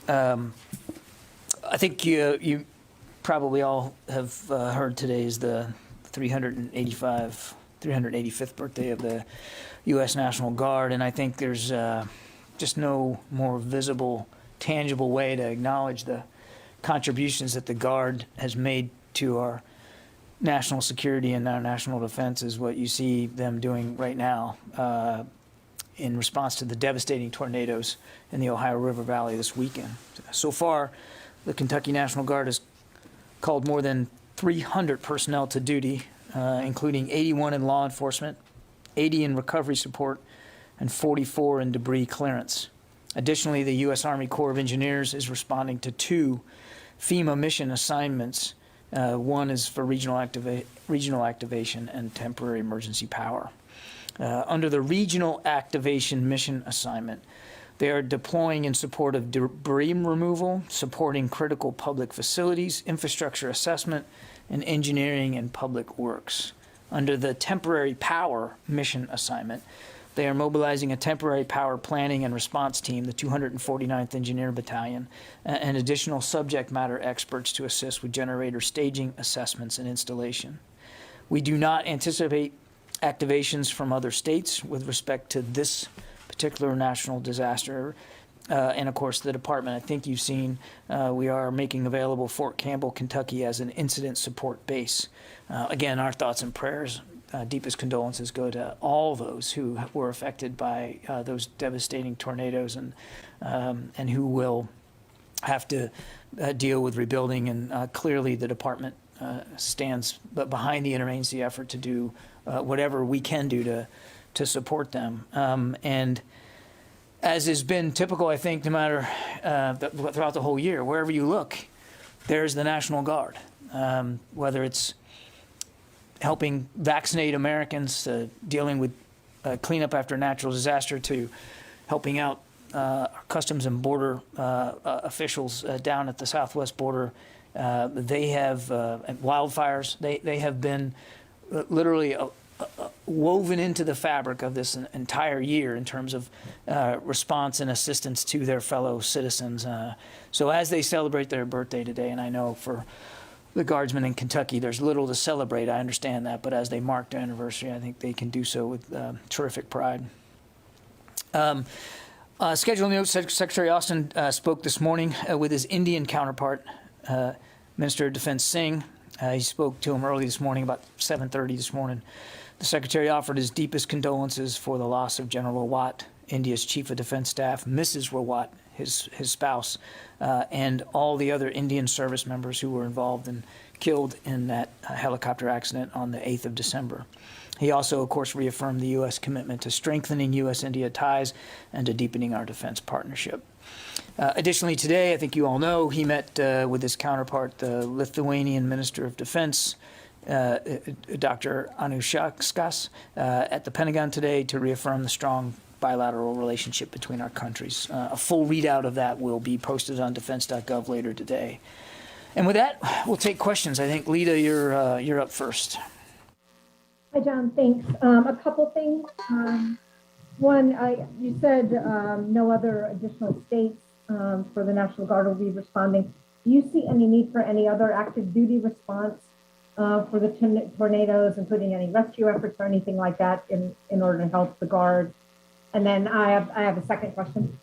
I think you probably all have heard today is the 385th birthday of the US National Guard, and I think there's just no more visible, tangible way to acknowledge the contributions that the Guard has made to our national security and our national defense is what you see them doing right now in response to the devastating tornadoes in the Ohio River Valley this weekend. So far, the Kentucky National Guard has called more than 300 personnel to duty, including 81 in law enforcement, 80 in recovery support, and 44 in debris clearance. Additionally, the U.S. Army Corps of Engineers is responding to 2 FEMA mission assignments. One is for regional activation and temporary emergency power. Under the regional activation mission assignment, they are deploying in support of debris removal, supporting critical public facilities, infrastructure assessment, and engineering and public works. Under the temporary power mission assignment, they are mobilizing a temporary power planning and response team, the 249th Engineer Battalion, and additional subject matter experts to assist with generator staging, assessments, and installation. We do not anticipate activations from other states with respect to this particular national disaster. And of course, the department, I think you've seen, we are making available Fort Campbell, Kentucky as an incident support base. Again, our thoughts and prayers, deepest condolences go to all those who were affected by those devastating tornadoes and who will have to deal with rebuilding. And clearly the department stands behind the interagency effort to do whatever we can do to support them. And as has been typical, I think, no matter throughout the whole year, wherever you look, there's the National Guard, whether it's helping vaccinate Americans, dealing with cleanup after natural disaster, to helping out Customs and Border officials down at the southwest border. They have wildfires. They have been literally woven into the fabric of this entire year in terms of response and assistance to their fellow citizens. So as they celebrate their birthday today, and I know for the Guardsmen in Kentucky, there's little to celebrate, I understand that, but as they mark their anniversary, I think they can do so with terrific pride. Schedule note, Secretary Austin spoke this morning with his Indian counterpart, Minister of Defense Singh. He spoke to him early this morning, about 7:30 this morning. The Secretary offered his deepest condolences for the loss of General Rawat, India's Chief of Defense Staff, Mrs. Rawat, his spouse, and all the other Indian service members who were involved and killed in that helicopter accident on the 8th of December. He also, of course, reaffirmed the U.S. commitment to strengthening U.S.-India ties and to deepening our defense partnership. Additionally, today, I think you all know, he met with his counterpart, the Lithuanian Minister of Defense, Dr. Anušauskas, at the Pentagon today to reaffirm the strong bilateral relationship between our countries. A full readout of that will be posted on defense.gov later today. And with that, we'll take questions. I think, Lita, you're up first. Hi, John. Thanks. A couple things. One, you said no other additional states for the National Guard will be responding. Do you see any need for any other active duty response for the tornadoes, including any rescue efforts or anything like that in order to help the Guard? And then I have a second question.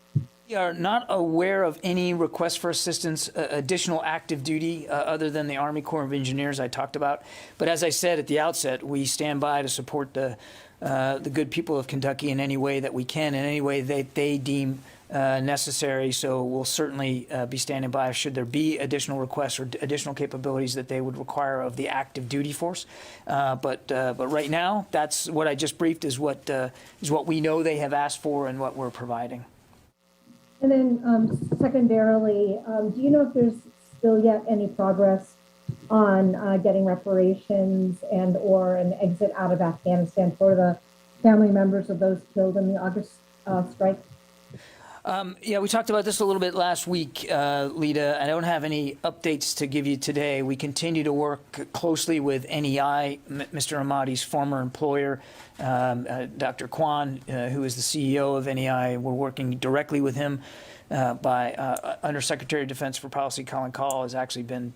We are not aware of any request for assistance, additional active duty, other than the Army Corps of Engineers I talked about. But as I said at the outset, we stand by to support the good people of Kentucky in any way that we can, in any way that they deem necessary. So we'll certainly be standing by should there be additional requests or additional capabilities that they would require of the active duty force. But right now, that's what I just briefed is what we know they have asked for and what we're providing. And then secondarily, do you know if there's still yet any progress on getting reparations and or an exit out of Afghanistan for the family members of those killed in the August strike? Yeah, we talked about this a little bit last week, Lita. I don't have any updates to give you today. We continue to work closely with NEI, Mr. Ahmadi's former employer, Dr. Kwan, who is the CEO of NEI. We're working directly with him. Undersecretary of Defense for Policy Colin Call has actually been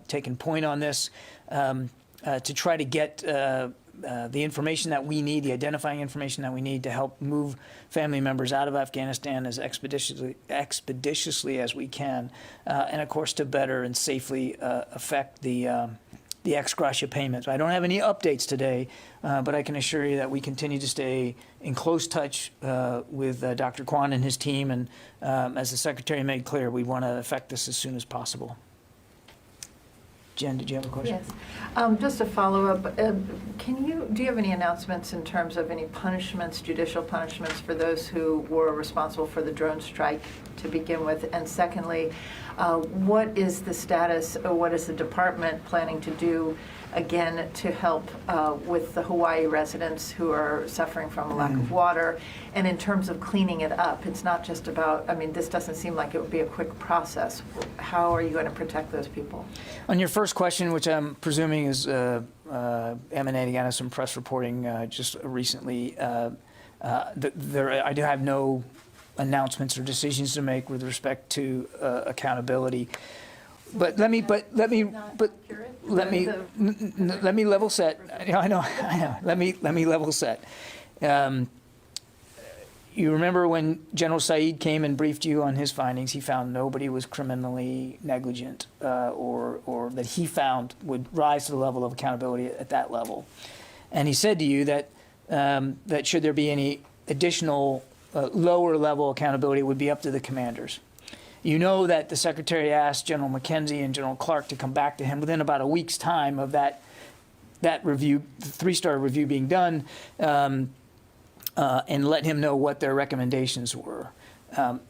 taking point on this to try to get the information that we need, the identifying information that we need to help move family members out of Afghanistan as expeditiously as we can, and of course to better and safely affect the ex gratia payments. I don't have any updates today, but I can assure you that we continue to stay in close touch with Dr. Kwan and his team, and as the Secretary made clear, we want to effect this as soon as possible. Jen, did you have a question? Yes. Just a follow-up. Do you have any announcements in terms of any punishments, judicial punishments for those who were responsible for the drone strike to begin with? And secondly, what is the status, or what is the department planning to do, again, to help with the Hawaii residents who are suffering from a lack of water? And in terms of cleaning it up, it's not just about, I mean, this doesn't seem like it would be a quick process. How are you going to protect those people? On your first question, which I'm presuming is emanating out of some press reporting just recently, I do have no announcements or decisions to make with respect to accountability. But let me level set. I know. Let me level set. You remember when General Saeed came and briefed you on his findings, he found nobody was criminally negligent or that he found would rise to the level of accountability at that level. And he said to you that that should there be any additional lower level accountability, it would be up to the commanders. You know that the Secretary asked General McKenzie and General Clark to come back to him within about a week's time of that review, the three-star review being done, and let him know what their recommendations were.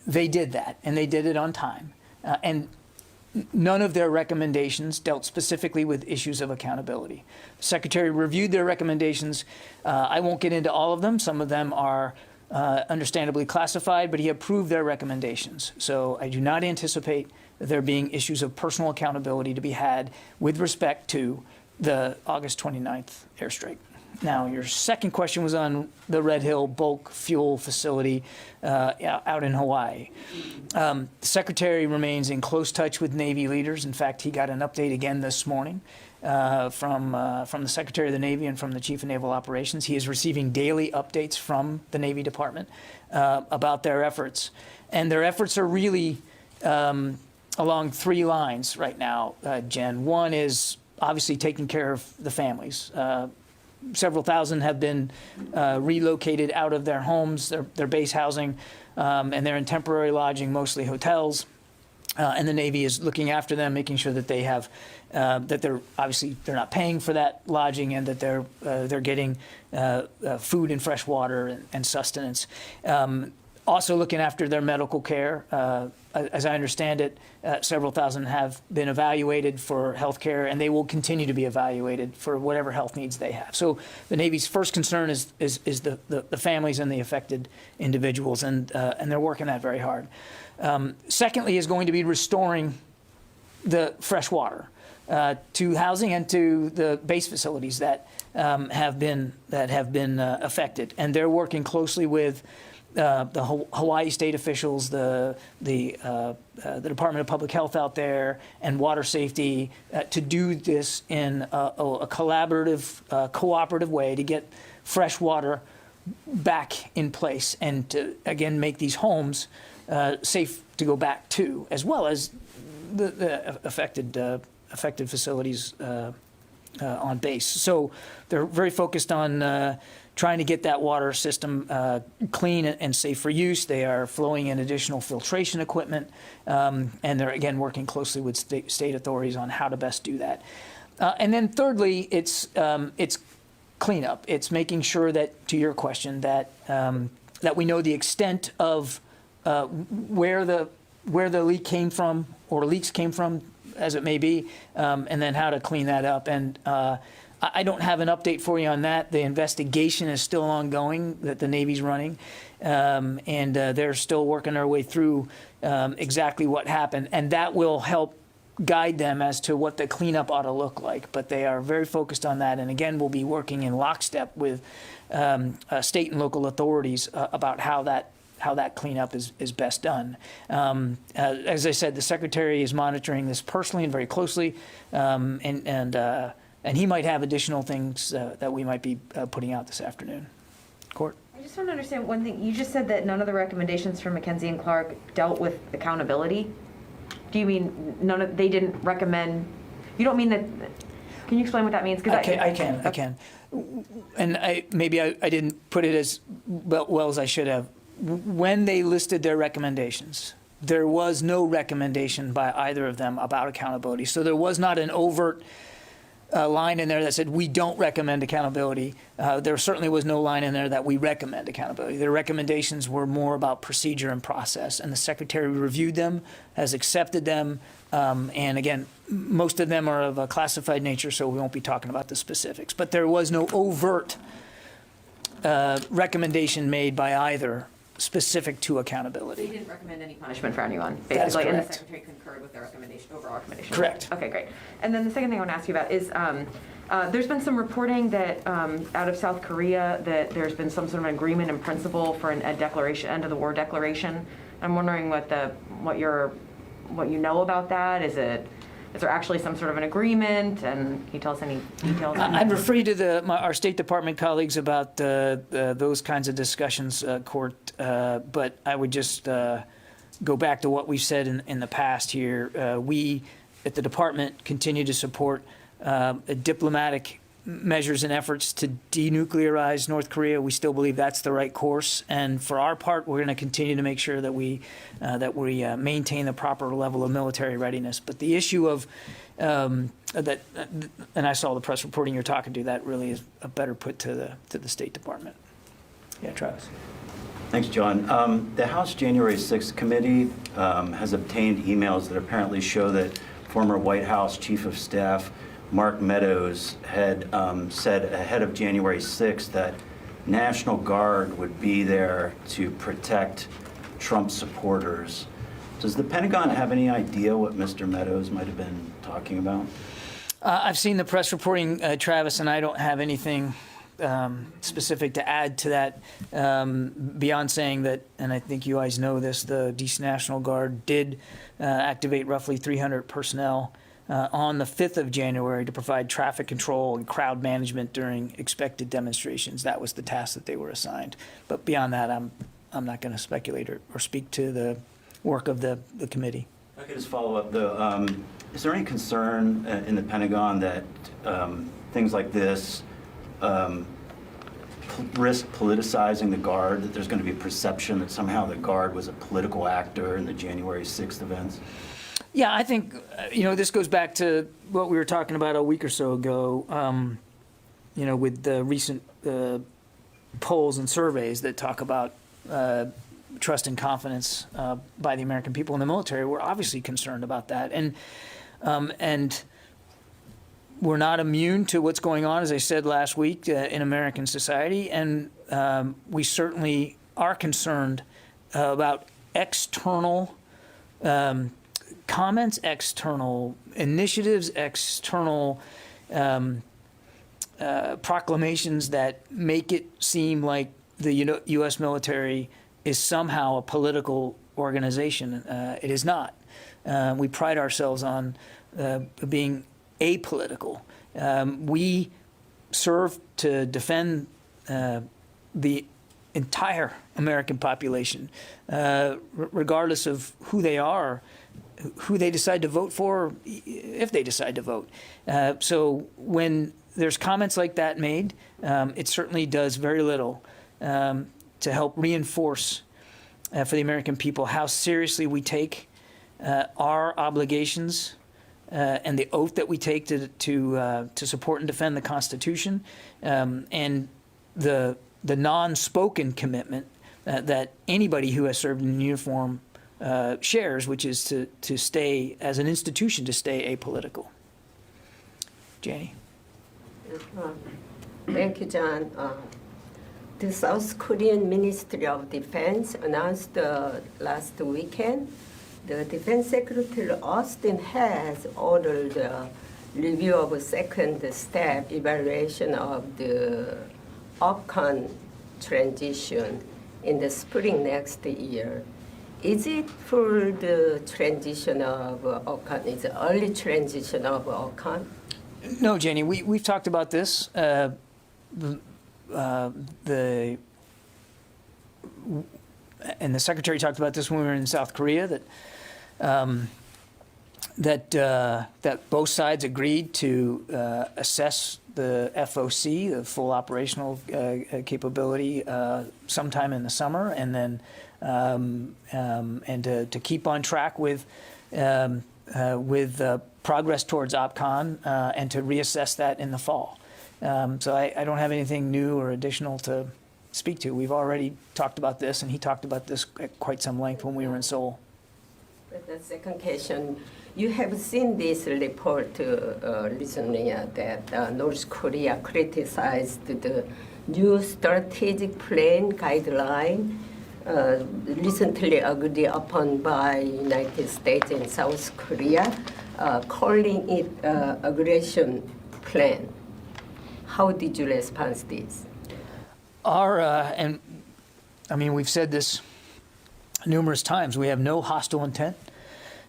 They did that, and they did it on time. And none of their recommendations dealt specifically with issues of accountability. The Secretary reviewed their recommendations. I won't get into all of them. Some of them are understandably classified, but he approved their recommendations. So I do not anticipate there being issues of personal accountability to be had with respect to the August 29th airstrike. Now, your second question was on the Red Hill bulk fuel facility out in Hawaii. The Secretary remains in close touch with Navy leaders. In fact, he got an update again this morning from the Secretary of the Navy and from the Chief of Naval Operations. He is receiving daily updates from the Navy Department about their efforts. And their efforts are really along three lines right now, Jen. One is obviously taking care of the families. Several thousand have been relocated out of their homes, their base housing, and they're in temporary lodging, mostly hotels. And the Navy is looking after them, making sure that they have, that they're not paying for that lodging, and that they're getting food and fresh water and sustenance. Also looking after their medical care. As I understand it, several thousand have been evaluated for health care, and they will continue to be evaluated for whatever health needs they have. So the Navy's first concern is the families and the affected individuals, and they're working that very hard. Secondly is going to be restoring the fresh water to housing and to the base facilities that have been affected, and they're working closely with the Hawaii state officials, the Department of Public Health out there, and water safety to do this in a collaborative, cooperative way to get fresh water back in place and to, again, make these homes safe to go back to, as well as the affected facilities on base. So they're very focused on trying to get that water system clean and safe for use. They are flowing in additional filtration equipment, and they're, again, working closely with state authorities on how to best do that. And then thirdly, it's cleanup. It's making sure that, to your question, that we know the extent of where the leak came from, or leaks came from, as it may be, and then how to clean that up. And I don't have an update for you on that. The investigation is still ongoing that the Navy's running, and they're still working their way through exactly what happened, and that will help guide them as to what the cleanup ought to look like. But they are very focused on that, and again, we'll be working in lockstep with state and local authorities about how that cleanup is best done. As I said, the Secretary is monitoring this personally and very closely, and he might have additional things that we might be putting out this afternoon. Court? I just want to understand one thing. You just said that none of the recommendations from McKenzie and Clark dealt with accountability. Do you mean they didn't recommend? You don't mean that? Can you explain what that means? I can. And maybe I didn't put it as well as I should have. When they listed their recommendations, there was no recommendation by either of them about accountability. So there was not an overt line in there that said, we don't recommend accountability. There certainly was no line in there that we recommend accountability. Their recommendations were more about procedure and process, and the Secretary reviewed them, has accepted them, and again, most of them are of a classified nature, so we won't be talking about the specifics. But there was no overt recommendation made by either specific to accountability. They didn't recommend any punishment for anyone, basically, That is correct. and the Secretary concurred with their recommendation, overall recommendation. Correct. Okay, great. And then the second thing I want to ask you about is there's been some reporting that out of South Korea that there's been some sort of an agreement in principle for a declaration, end of the war declaration. I'm wondering what you know about that. Is there actually some sort of an agreement? And can you tell us any details? I'd refer you to our State Department colleagues about those kinds of discussions, Court. But I would just go back to what we've said in the past here. We, at the Department, continue to support diplomatic measures and efforts to denuclearize North Korea. We still believe that's the right course. And for our part, we're going to continue to make sure that we maintain the proper level of military readiness. But the issue of and I saw the press reporting you're talking to, that really is a better put to the State Department. Yeah, Travis. Thanks, John. The House January 6th committee has obtained emails that apparently show that former White House Chief of Staff Mark Meadows had said ahead of January 6th that National Guard would be there to protect Trump supporters. Does the Pentagon have any idea what Mr. Meadows might have been talking about? I've seen the press reporting, Travis, and I don't have anything specific to add to that beyond saying that, and I think you guys know this, the DC National Guard did activate roughly 300 personnel on the 5th of January to provide traffic control and crowd management during expected demonstrations. That was the task that they were assigned. But beyond that, I'm not going to speculate or speak to the work of the committee. I could just follow up, though. Is there any concern in the Pentagon that things like this risk politicizing the Guard, that there's going to be a perception that somehow the Guard was a political actor in the January 6th events? Yeah, I think, this goes back to what we were talking about a week or so ago, with the recent polls and surveys that talk about trust and confidence by the American people in the military. We're obviously concerned about that. And we're not immune to what's going on, as I said last week, in American society. And we certainly are concerned about external comments, external initiatives, external proclamations that make it seem like the U.S. military is somehow a political organization. It is not. We pride ourselves on being apolitical. We serve to defend the entire American population, regardless of who they are, who they decide to vote for, if they decide to vote. So when there's comments like that made, it certainly does very little to help reinforce for the American people how seriously we take our obligations and the oath that we take to support and defend the Constitution, and the non-spoken commitment that anybody who has served in uniform shares, which is to stay, as an institution, to stay apolitical. Janie? Thank you, John. The South Korean Ministry of Defense announced last weekend the Defense Secretary Austin has ordered a review of a second step evaluation of the Afghan transition in the spring next year. Is it for the transition of Afghan? Is it early transition of Afghan? No, Jenny, we've talked about this. And the Secretary talked about this when we were in South Korea, that both sides agreed to assess the FOC, the full operational capability, sometime in the summer, and then to keep on track with progress towards OPCON, and to reassess that in the fall. So I don't have anything new or additional to speak to. We've already talked about this, and he talked about this at quite some length when we were in Seoul. But the second question, you have seen this report recently that North Korea criticized the new strategic plan guideline recently agreed upon by United States and South Korea, calling it aggression plan. How did you respond to this? And I mean, we've said this numerous times. We have no hostile intent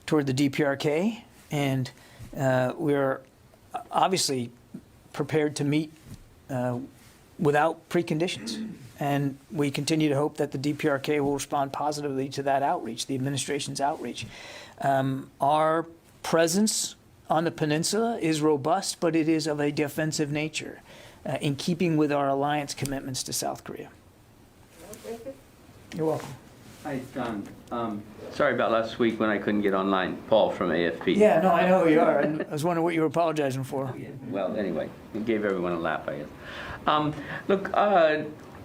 toward the DPRK, and we're obviously prepared to meet without preconditions. And we continue to hope that the DPRK will respond positively to that outreach, the administration's outreach. Our presence on the peninsula is robust, but it is of a defensive nature, in keeping with our alliance commitments to South Korea. You're welcome. Hi, John. Sorry about last week when I couldn't get online. Paul from AFP. Yeah, no, I know who you are. And I was wondering what you were apologizing for. Well, anyway, it gave everyone a laugh, I guess. Look,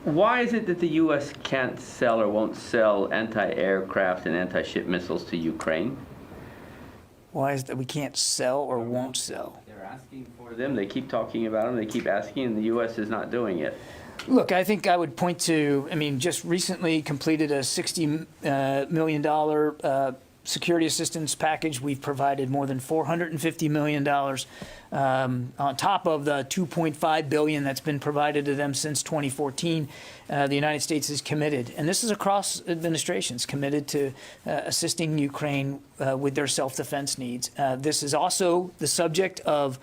why is it that the U.S. can't sell or won't sell anti-aircraft and anti-ship missiles to Ukraine? Why is it that we can't sell or won't sell? They're asking for them. They keep talking about them. They keep asking, and the U.S. is not doing it. Look, I think I would point to, I mean, just recently completed a $60 million security assistance package. We've provided more than $450 million on top of the $2.5 billion that's been provided to them since 2014. The United States is committed, and this is across administrations, committed to assisting Ukraine with their self-defense needs. This is also the subject of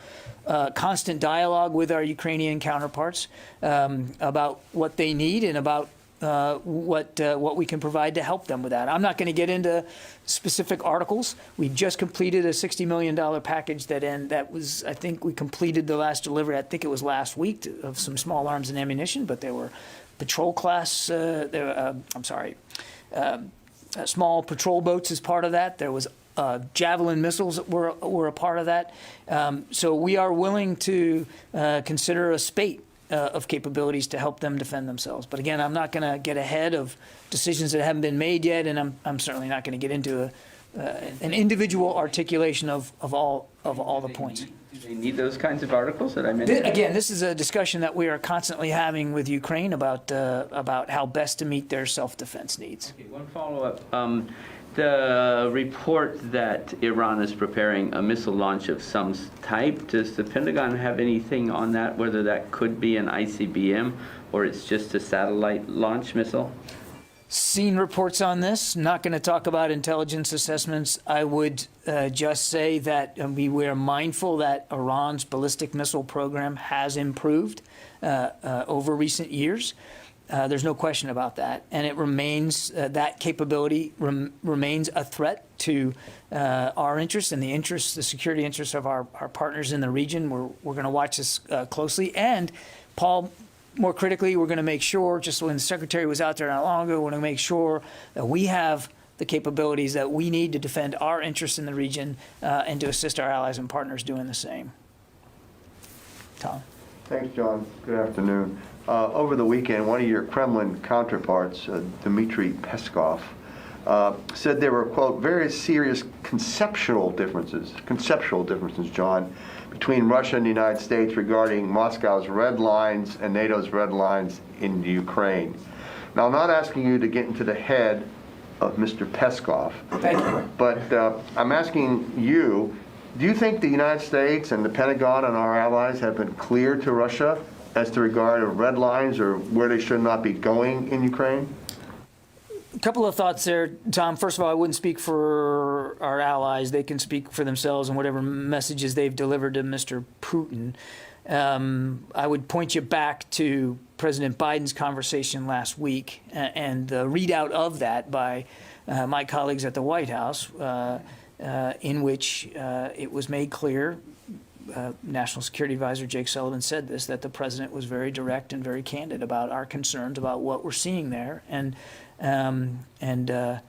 constant dialogue with our Ukrainian counterparts about what they need and about what we can provide to help them with that. I'm not going to get into specific articles. We just completed a $60 million package that was, I think we completed the last delivery, I think it was last week, of some small arms and ammunition, but there were patrol class, small patrol boats as part of that. There was Javelin missiles that were a part of that. So we are willing to consider a spate of capabilities to help them defend themselves. But again, I'm not going to get ahead of decisions that haven't been made yet, and I'm certainly not going to get into an individual articulation of all the points. Do they need those kinds of articles that I mentioned? Again, this is a discussion that we are constantly having with Ukraine about how best to meet their self-defense needs. Okay, one follow-up. The report that Iran is preparing a missile launch of some type, does the Pentagon have anything on that, whether that could be an ICBM or it's just a satellite launch missile? Seen reports on this. Not going to talk about intelligence assessments. I would just say that we are mindful that Iran's ballistic missile program has improved over recent years. There's no question about that, and it remains that capability remains a threat to our interests and the security interests of our partners in the region. We're going to watch this closely, and Paul, more critically, we're going to make sure, just when the Secretary was out there not long ago, we're going to make sure that we have the capabilities that we need to defend our interests in the region and to assist our allies and partners doing the same. Tom. Thanks, John. Good afternoon. Over the weekend, one of your Kremlin counterparts, Dmitry Peskov, said there were, quote, very serious conceptual differences, John, between Russia and the United States regarding Moscow's red lines and NATO's red lines in Ukraine. Now, I'm not asking you to get into the head of Mr. Peskov, but I'm asking you, do you think the United States and the Pentagon and our allies have been clear to Russia as to regard of red lines or where they should not be going in Ukraine? A couple of thoughts there, Tom. First of all, I wouldn't speak for our allies. They can speak for themselves and whatever messages they've delivered to Mr. Putin. I would point you back to President Biden's conversation last week and the readout of that by my colleagues at the White House, in which it was made clear, National Security Advisor Jake Sullivan said this, that the president was very direct and very candid about our concerns about what we're seeing there, and the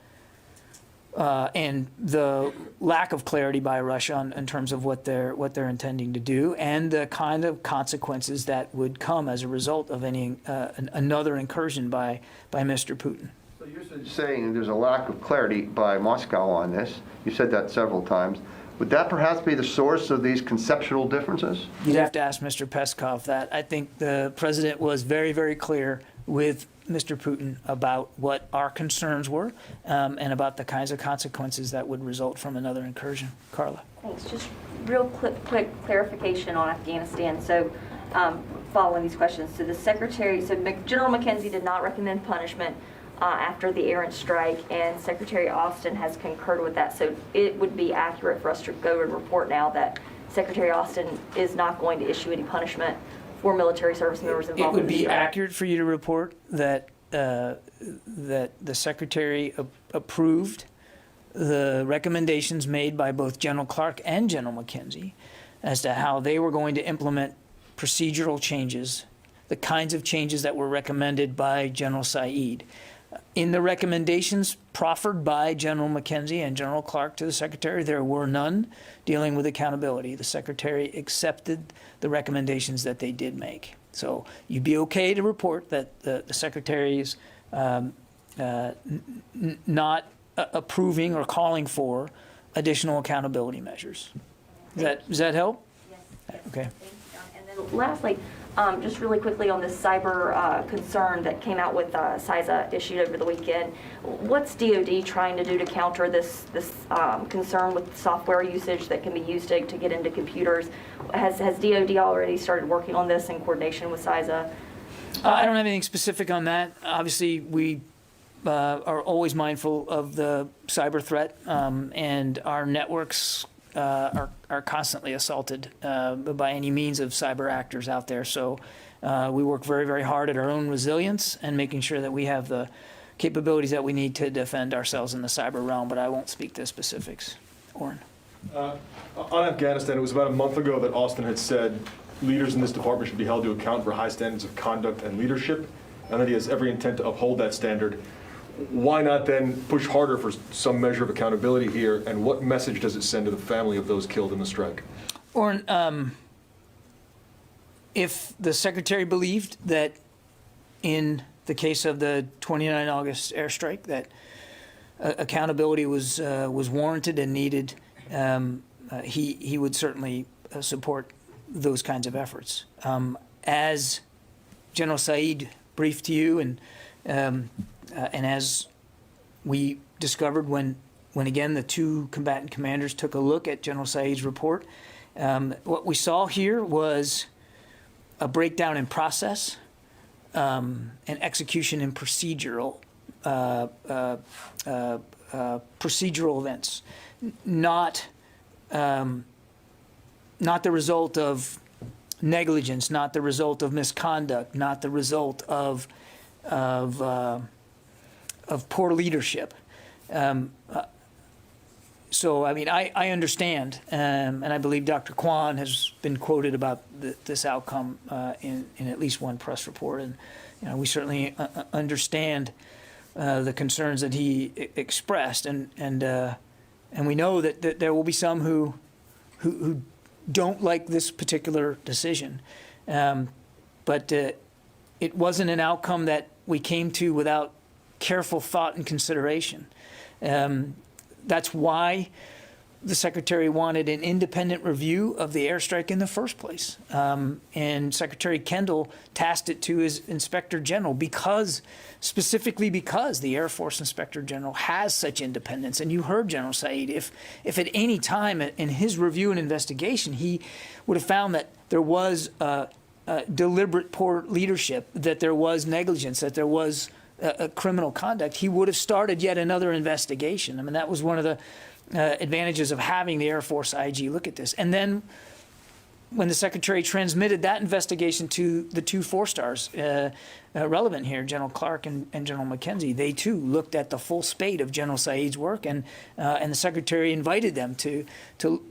lack of clarity by Russia in terms of what they're intending to do, and the kind of consequences that would come as a result of any another incursion by Mr. Putin. So you're saying there's a lack of clarity by Moscow on this. You said that several times. Would that perhaps be the source of these conceptual differences? You'd have to ask Mr. Peskov that. I think the president was very, very clear with Mr. Putin about what our concerns were and about the kinds of consequences that would result from another incursion. Carla. Thanks. Just real quick clarification on Afghanistan. So following these questions, so General McKenzie did not recommend punishment after the Airstrike, and Secretary Austin has concurred with that. So it would be accurate for us to go and report now that Secretary Austin is not going to issue any punishment for military service members involved. It would be accurate for you to report that that the Secretary approved the recommendations made by both General Clark and General McKenzie as to how they were going to implement procedural changes, the kinds of changes that were recommended by General Saeed. In the recommendations proffered by General McKenzie and General Clark to the Secretary, there were none dealing with accountability. The Secretary accepted the recommendations that they did make. So you'd be okay to report that the Secretary is not approving or calling for additional accountability measures. Does that help? Yes. Okay. Thanks, John. And then lastly, just really quickly on this cyber concern that came out with CISA issued over the weekend. What's DoD trying to do to counter this concern with software usage that can be used to get into computers? Has DoD already started working on this in coordination with CISA? I don't have anything specific on that. Obviously, we are always mindful of the cyber threat, and our networks are constantly assaulted by any means of cyber actors out there. So we work very, very hard at our own resilience and making sure that we have the capabilities that we need to defend ourselves in the cyber realm, but I won't speak to specifics. Oren. On Afghanistan, it was about a month ago that Austin had said leaders in this department should be held to account for high standards of conduct and leadership, and that he has every intent to uphold that standard. Why not then push harder for some measure of accountability here, and what message does it send to the family of those killed in the strike? Oren, if the Secretary believed that in the case of the 29 August airstrike that accountability was warranted and needed, he would certainly support those kinds of efforts. As General Saeed briefed to you, and as we discovered when again the two combatant commanders took a look at General Saeed's report, what we saw here was a breakdown in process and execution in procedural events, not the result of negligence, not the result of misconduct, not the result of poor leadership. So, I mean, I understand, and I believe Dr. Kwan has been quoted about this outcome in at least one press report, and we certainly understand the concerns that he expressed, and we know that there will be some who don't like this particular decision, but it wasn't an outcome that we came to without careful thought and consideration. That's why the Secretary wanted an independent review of the airstrike in the first place. And Secretary Kendall tasked it to his Inspector General specifically because the Air Force Inspector General has such independence. And you heard General Saeed, if at any time in his review and investigation, he would have found that there was deliberate poor leadership, that there was negligence, that there was criminal conduct, he would have started yet another investigation. I mean, that was one of the advantages of having the Air Force IG look at this. And then when the Secretary transmitted that investigation to the two four-stars relevant here, General Clark and General McKenzie, they too looked at the full spate of General Saeed's work, and the Secretary invited them to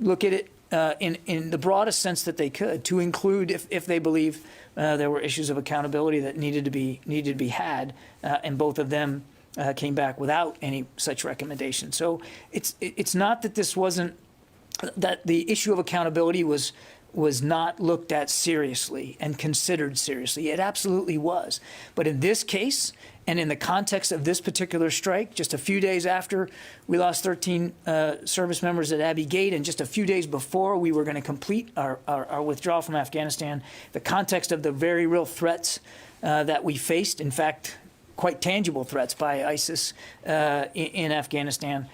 look at it in the broadest sense that they could, to include if they believe there were issues of accountability that needed to be had, and both of them came back without any such recommendation. So it's not that this wasn't, that the issue of accountability was not looked at seriously and considered seriously. It absolutely was. But in this case, and in the context of this particular strike, just a few days after we lost 13 service members at Abbey Gate, and just a few days before we were going to complete our withdrawal from Afghanistan, the context of the very real threats that we faced, in fact, quite tangible threats by ISIS in Afghanistan,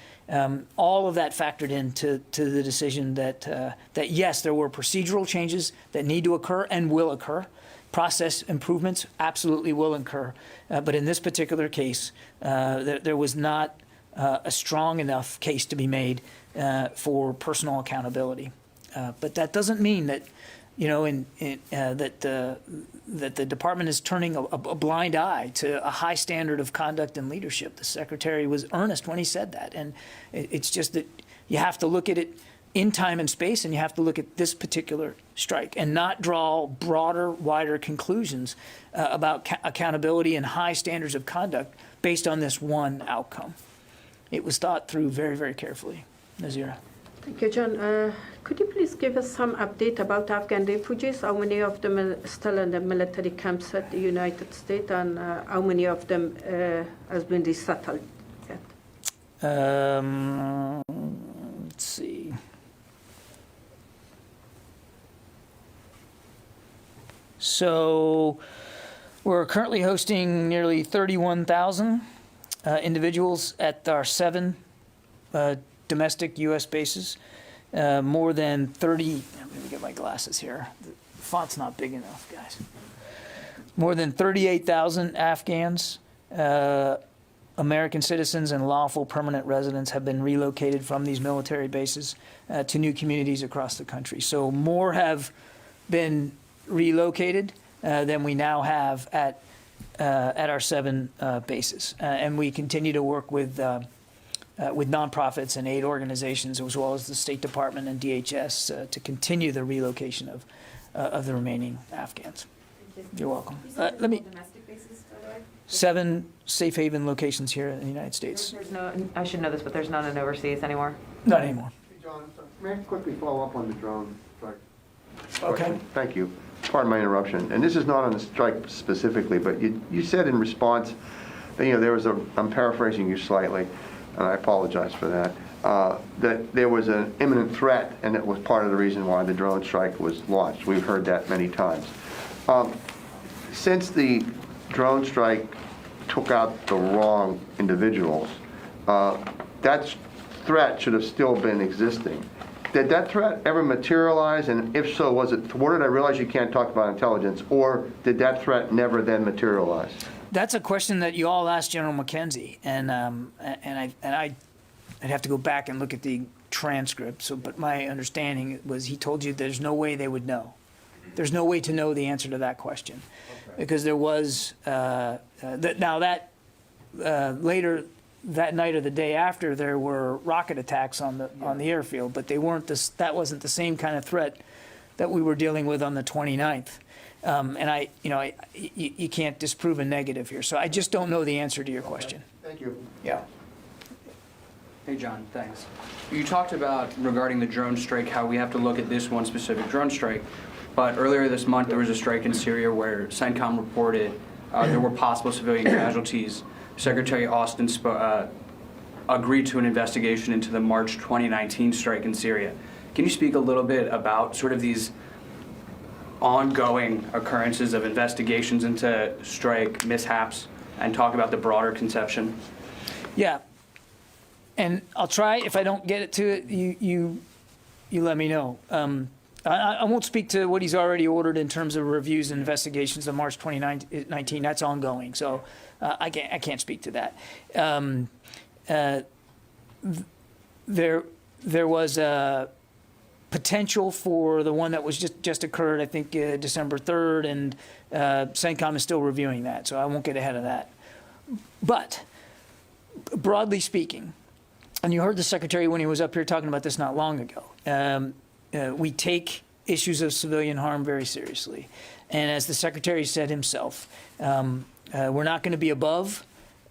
all of that factored into the decision that yes, there were procedural changes that need to occur and will occur. Process improvements absolutely will occur. But in this particular case, there was not a strong enough case to be made for personal accountability. But that doesn't mean that, that the department is turning a blind eye to a high standard of conduct and leadership. The Secretary was earnest when he said that. And it's just that you have to look at it in time and space, and you have to look at this particular strike and not draw broader, wider conclusions about accountability and high standards of conduct based on this one outcome. It was thought through very, very carefully. Nazira. Thank you, John. Could you please give us some update about Afghan refugees? How many of them are still in the military camps at the United States, and how many of them has been resettled yet? Let's see. So we're currently hosting nearly 31,000 individuals at our 7 domestic U.S. bases. More than 30, let me get my glasses here. The font's not big enough, guys. More than 38,000 Afghans, American citizens, and lawful permanent residents have been relocated from these military bases to new communities across the country. So more have been relocated than we now have at our 7 bases. And we continue to work with nonprofits and aid organizations, as well as the State Department and DHS, to continue the relocation of the remaining Afghans. You're welcome. Let me. Domestic bases, by the way? 7 safe haven locations here in the United States. There's no, I should know this, but there's none in overseas anymore. Not anymore. Hey, John, may I quickly follow up on the drone strike? Okay. Thank you. Pardon my interruption. And this is not on the strike specifically, but you said in response that, there was I'm paraphrasing you slightly, and I apologize for that, that there was an imminent threat, and that was part of the reason why the drone strike was launched. We've heard that many times. Since the drone strike took out the wrong individuals, that threat should have still been existing. Did that threat ever materialize? And if so, was it thwarted? I realize you can't talk about intelligence, or did that threat never then materialize? That's a question that you all asked General McKenzie, and I'd have to go back and look at the transcript. So, but my understanding was he told you there's no way they would know. There's no way to know the answer to that question, because there was later that night or the day after there were rocket attacks on the airfield, but they weren't that wasn't the same kind of threat that we were dealing with on the 29th. And you can't disprove a negative here. So I just don't know the answer to your question. Thank you. Yeah. Hey, John, thanks. You talked about, regarding the drone strike, how we have to look at this one specific drone strike. But earlier this month, there was a strike in Syria where CENTCOM reported there were possible civilian casualties Secretary Austin agreed to an investigation into the March 2019 strike in Syria. Can you speak a little bit about sort of these ongoing occurrences of investigations into strike mishaps and talk about the broader conception? Yeah. And I'll try. If I don't get it to it, you let me know. I won't speak to what he's already ordered in terms of reviews and investigations of March 2019. That's ongoing, so I can't speak to that. There was a potential for the one that was just occurred, I think, December 3rd, and CENTCOM is still reviewing that, so I won't get ahead of that. But broadly speaking, and you heard the Secretary when he was up here talking about this not long ago, we take issues of civilian harm very seriously. And as the Secretary said himself, we're not going to be above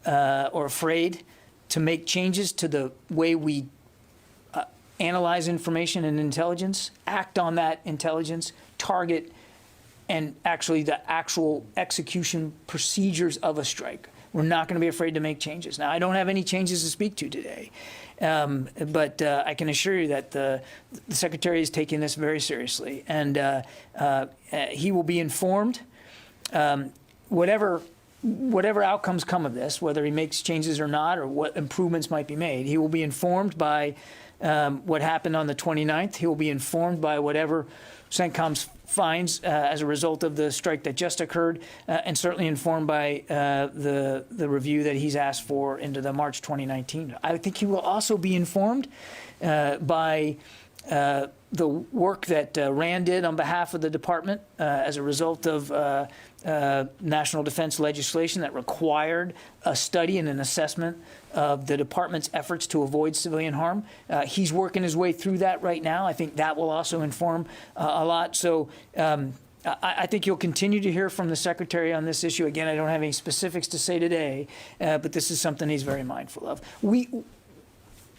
or afraid to make changes to the way we analyze information and intelligence, act on that intelligence, target, and actually the actual execution procedures of a strike. We're not going to be afraid to make changes. Now, I don't have any changes to speak to today, but I can assure you that the Secretary is taking this very seriously, and he will be informed. Whatever outcomes come of this, whether he makes changes or not, or what improvements might be made, he will be informed by what happened on the 29th. He will be informed by whatever CENTCOM finds as a result of the strike that just occurred, and certainly informed by the review that he's asked for into the March 2019. I think he will also be informed by the work that RAND did on behalf of the department as a result of national defense legislation that required a study and an assessment of the department's efforts to avoid civilian harm. He's working his way through that right now. I think that will also inform a lot. So I think you'll continue to hear from the Secretary on this issue. Again, I don't have any specifics to say today, but this is something he's very mindful of. We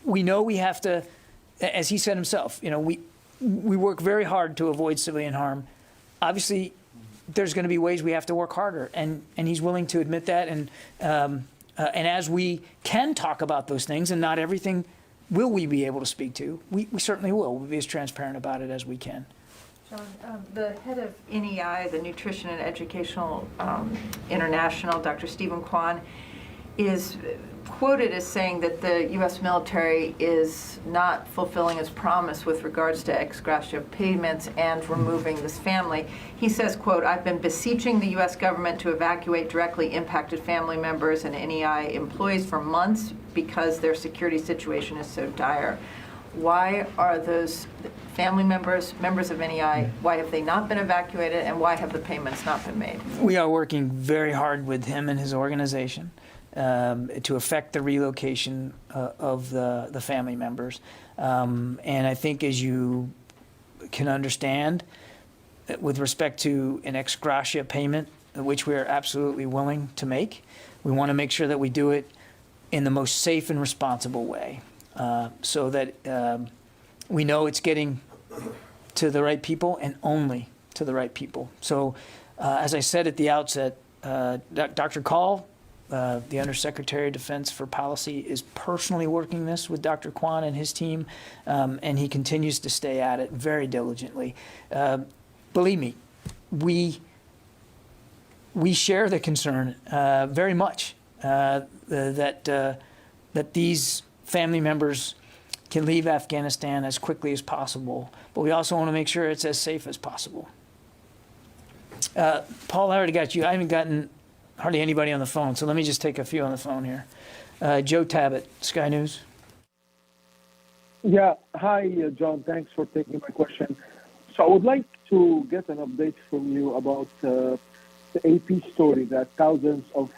know we have to, as he said himself, we work very hard to avoid civilian harm. Obviously, there's going to be ways we have to work harder, and he's willing to admit that. And as we can talk about those things, and not everything will we be able to speak to, we certainly will. We'll be as transparent about it as we can. John, the head of NEI, the Nutrition and Educational International, Dr. Stephen Kwan, is quoted as saying that the U.S. military is not fulfilling its promise with regards to ex gratia payments and removing this family. He says, quote, "I've been beseeching the U.S. government to evacuate directly impacted family members and NEI employees for months because their security situation is so dire." Why are those family members of NEI, why have they not been evacuated, and why have the payments not been made? We are working very hard with him and his organization to affect the relocation of the family members. And I think, as you can understand, with respect to an ex gratia payment, which we are absolutely willing to make, we want to make sure that we do it in the most safe and responsible way, so that we know it's getting to the right people and only to the right people. So, as I said at the outset, Dr. Call, the Undersecretary of Defense for Policy, is personally working this with Dr. Kwan and his team, and he continues to stay at it very diligently. Believe me, we share the concern very much that these family members can leave Afghanistan as quickly as possible, but we also want to make sure it's as safe as possible. Paul, I already got you. I haven't gotten hardly anybody on the phone, so let me just take a few on the phone here. Joe Tabbitt, Sky News. Yeah, hi, John. Thanks for taking my question. So I would like to get an update from you about the AP story that thousands of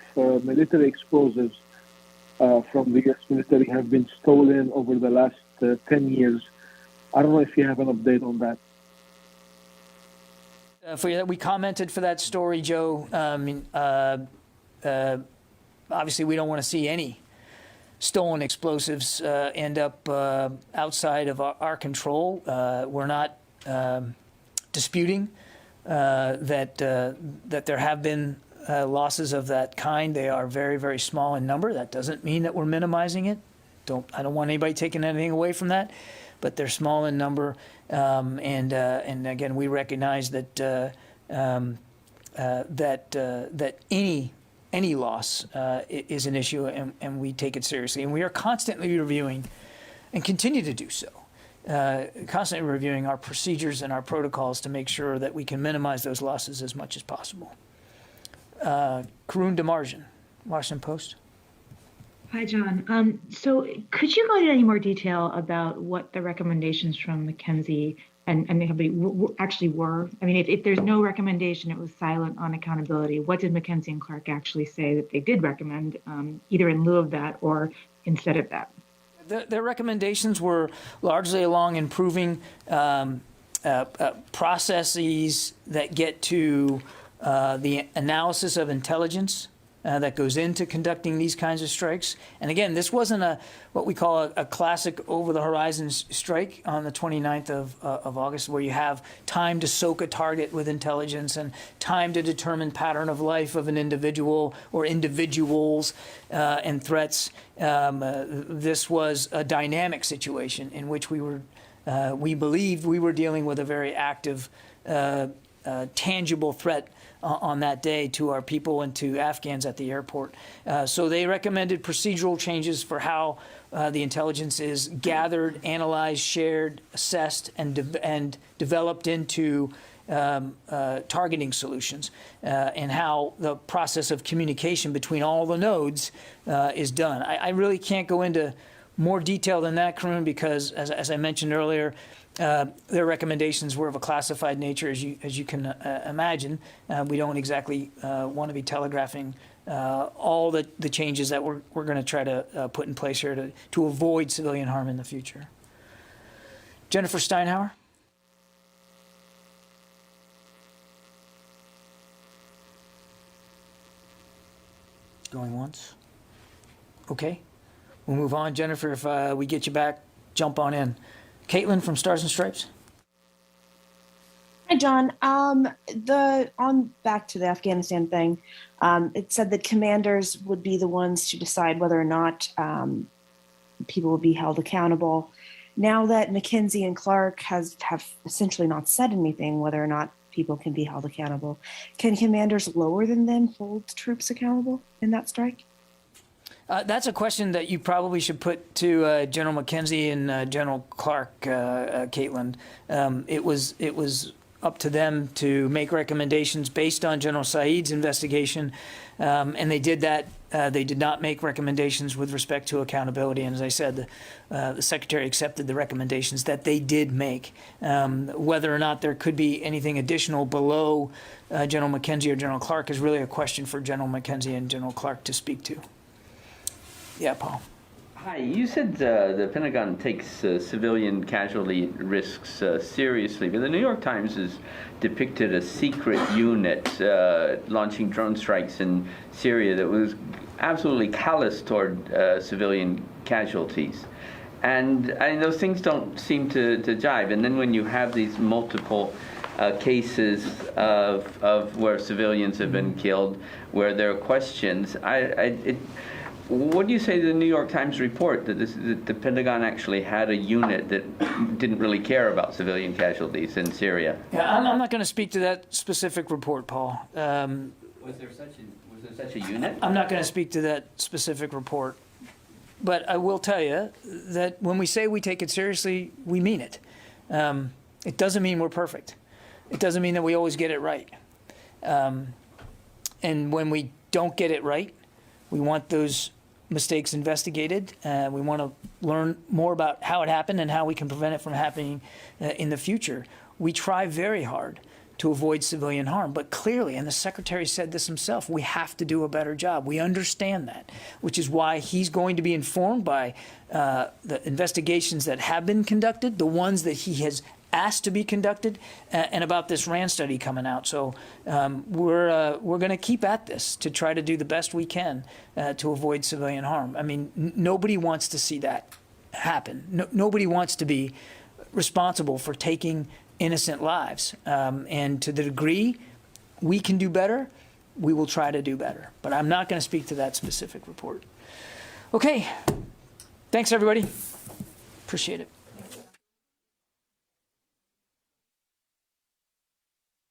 military explosives from the U.S. military have been stolen over the last 10 years. I don't know if you have an update on that. We commented for that story, Joe. Obviously, we don't want to see any stolen explosives end up outside of our control. We're not disputing that there have been losses of that kind. They are very, very small in number. That doesn't mean that we're minimizing it. I don't want anybody taking anything away from that, but they're small in number. And again, we recognize that that any loss is an issue, and we take it seriously. And we are constantly reviewing, and continue to do so, constantly reviewing our procedures and our protocols to make sure that we can minimize those losses as much as possible. Karun Demarjan, Washington Post. Hi, John. So could you go into any more detail about what the recommendations from McKenzie and the company actually were? I mean, if there's no recommendation, it was silent on accountability. What did McKenzie and Clark actually say that they did recommend, either in lieu of that or instead of that? Their recommendations were largely along improving processes that get to the analysis of intelligence that goes into conducting these kinds of strikes. And again, this wasn't what we call a classic over-the-horizon strike on the 29th of August, where you have time to soak a target with intelligence and time to determine pattern of life of an individual or individuals and threats. This was a dynamic situation in which we believed we were dealing with a very active, tangible threat on that day to our people and to Afghans at the airport. So they recommended procedural changes for how the intelligence is gathered, analyzed, shared, assessed, and developed into targeting solutions, and how the process of communication between all the nodes is done. I really can't go into more detail than that, Karun, because as I mentioned earlier, their recommendations were of a classified nature, as you can imagine. We don't exactly want to be telegraphing all the changes that we're going to try to put in place here to avoid civilian harm in the future. Jennifer Steinhauer. Going once. Okay. We'll move on. Jennifer, if we get you back, jump on in. Caitlin from Stars and Stripes. Hi, John. Back to the Afghanistan thing. It said that commanders would be the ones to decide whether or not people will be held accountable. Now that McKenzie and Clark have essentially not said anything whether or not people can be held accountable, can commanders lower than them hold troops accountable in that strike? That's a question that you probably should put to General McKenzie and General Clark, Caitlin. It was up to them to make recommendations based on General Saeed's investigation, and they did that. They did not make recommendations with respect to accountability, and as I said, the Secretary accepted the recommendations that they did make. Whether or not there could be anything additional below General McKenzie or General Clark is really a question for General McKenzie and General Clark to speak to. Yeah, Paul. Hi, you said the Pentagon takes civilian casualty risks seriously, but the New York Times has depicted a secret unit launching drone strikes in Syria that was absolutely callous toward civilian casualties. And those things don't seem to jive. And then when you have these multiple cases of where civilians have been killed, where there are questions, what do you say to the New York Times report that the Pentagon actually had a unit that didn't really care about civilian casualties in Syria? Yeah, I'm not going to speak to that specific report, Paul. Was there such a unit? I'm not going to speak to that specific report. But I will tell you that when we say we take it seriously, we mean it. It doesn't mean we're perfect. It doesn't mean that we always get it right. And when we don't get it right, we want those mistakes investigated. We want to learn more about how it happened and how we can prevent it from happening in the future. We try very hard to avoid civilian harm, but clearly, and the Secretary said this himself, we have to do a better job. We understand that, which is why he's going to be informed by the investigations that have been conducted, the ones that he has asked to be conducted, and about this RAND study coming out. So we're going to keep at this to try to do the best we can to avoid civilian harm. I mean, nobody wants to see that happen. Nobody wants to be responsible for taking innocent lives. And to the degree we can do better, we will try to do better. But I'm not going to speak to that specific report. Okay. Thanks, everybody. Appreciate it.